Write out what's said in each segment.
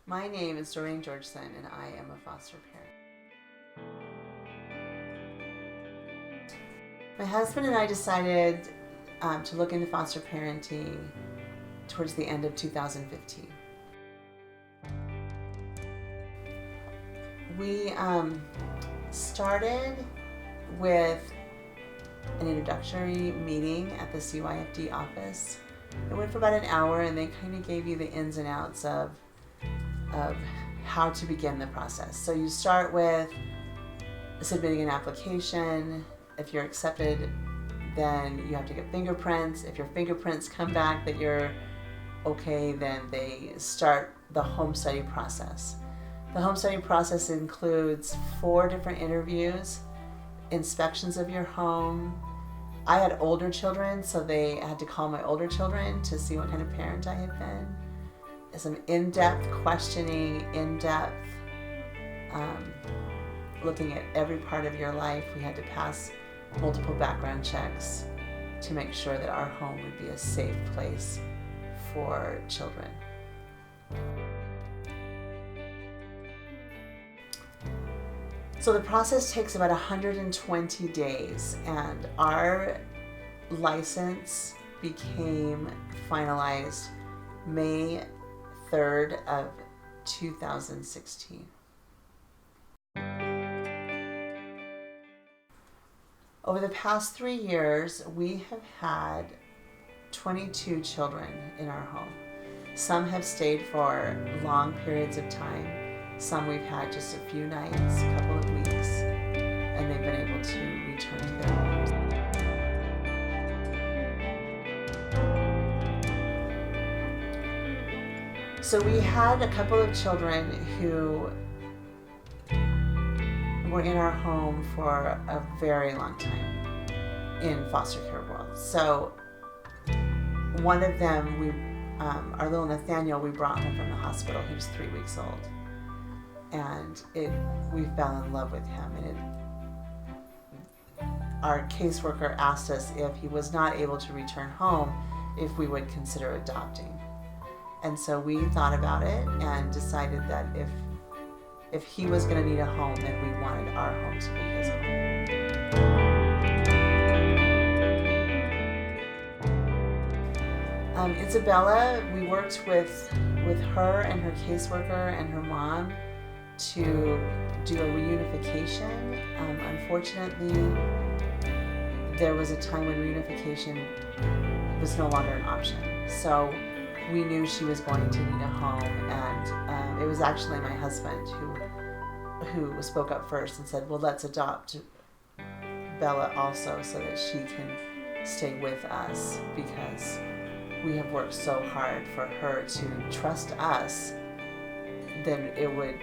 My name is Doreen Georgeson, and I am a foster parent. My husband and I decided to look into foster parenting towards the end of 2015. We started with an introductory meeting at the CYFD office. It went for about an hour, and they kind of gave you the ins and outs of how to begin the process. So you start with submitting an application. If you're accepted, then you have to get fingerprints. If your fingerprints come back that you're okay, then they start the home study process. The home study process includes 4 different interviews, inspections of your home. I had older children, so they had to call my older children to see what kind of parent I had been. Some in-depth questioning, looking at every part of your life. We had to pass multiple background checks to make sure that our home would be a safe place for children. So the process takes about 120 days, and our license became finalized May 3rd of 2016. Over the past 3 years, we have had 22 children in our home. Some have stayed for long periods of time. Some we've had just a few nights, a couple of weeks, and they've been able to return to their homes. So we had a couple of children who were in our home for a very long time in foster care world. So one of them, our little Nathaniel, we brought home from the hospital. He was 3 weeks old. And we fell in love with him. And our caseworker asked us if he was not able to return home, if we would consider adopting. And so we thought about it and decided that if he was going to need a home, then we wanted our home to be his home. Isabella, we worked with her and her caseworker and her mom to do a reunification. Unfortunately, there was a time when reunification was no longer an option. So we knew she was going to need a home, and it was actually my husband who spoke up first and said, well, let's adopt Bella also so that she can stay with us, because we have worked so hard for her to trust us. Then it would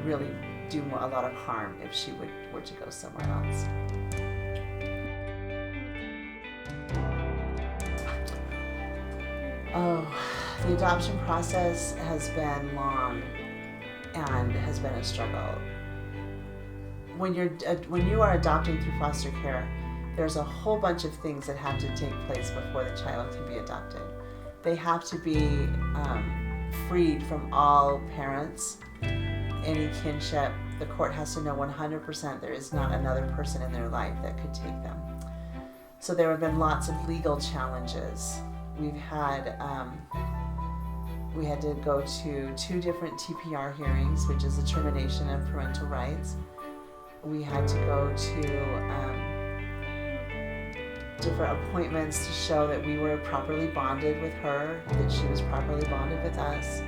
really do a lot of harm if she were to go somewhere else. Oh, the adoption process has been long and has been a struggle. When you are adopting through foster care, there's a whole bunch of things that have to take place before the child can be adopted. They have to be freed from all parents, any kinship. The court has to know 100% there is not another person in their life that could take them. So there have been lots of legal challenges. We had to go to 2 different TPR hearings, which is a termination of parental rights. We had to go to different appointments to show that we were properly bonded with her, that she was properly bonded with us.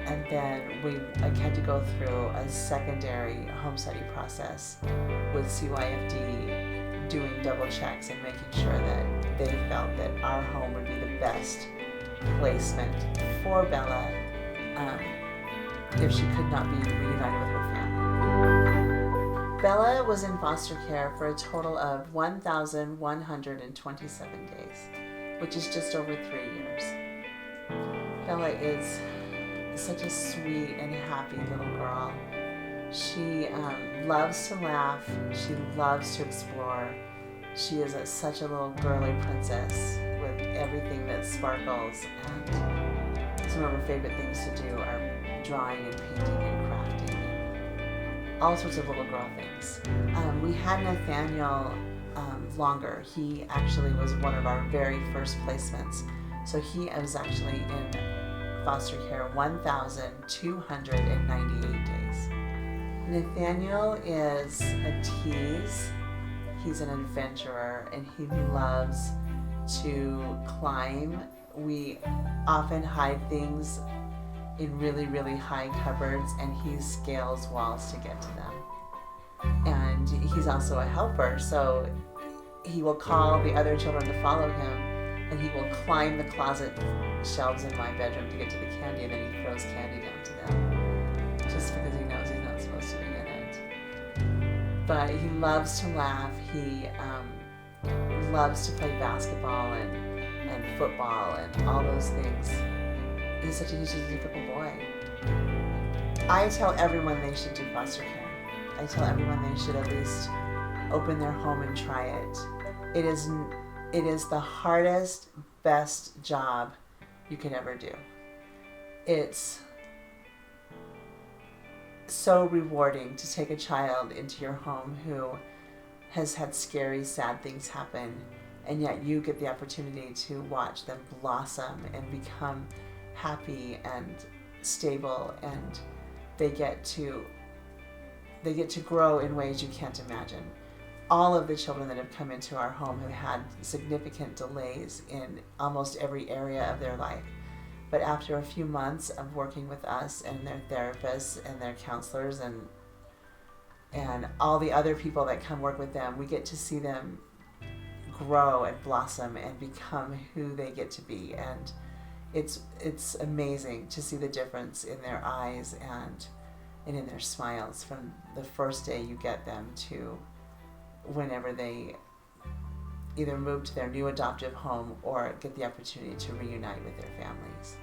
And then I had to go through a secondary home study process with CYFD, doing double checks and making sure that they felt that our home would be the best placement for Bella if she could not be reunited with her family. Bella was in foster care for a total of 1,127 days, which is just over 3 years. Bella is such a sweet and happy little girl. She loves to laugh. She loves to explore. She is such a little girly princess with everything that sparkles, and some of her favorite things to do are drawing and painting and crafting and all sorts of little girl things. We had Nathaniel longer. He actually was one of our very first placements. So he was actually in foster care 1,298 days. Nathaniel is a tease. He's an adventurer and he loves to climb. We often hide things in really, really high cupboards and he scales walls to get to them. And he's also a helper, so he will call the other children to follow him and he will climb the closet shelves in my bedroom to get to the candy, and then he throws candy down to them just because he knows he's not supposed to be in it. But he loves to laugh. He loves to play basketball and football and all those things. He's such a difficult boy. I tell everyone they should do foster care. I tell everyone they should at least open their home and try it. It is the hardest, best job you could ever do. It's so rewarding to take a child into your home who has had scary, sad things happen, and yet you get the opportunity to watch them blossom and become happy and stable, and they get to grow in ways you can't imagine. All of the children that have come into our home have had significant delays in almost every area of their life. But after a few months of working with us and their therapists and their counselors and all the other people that come work with them, we get to see them grow and blossom and become who they get to be. And it's amazing to see the difference in their eyes and in their smiles from the first day you get them to whenever they either move to their new adoptive home or get the opportunity to reunite with their families.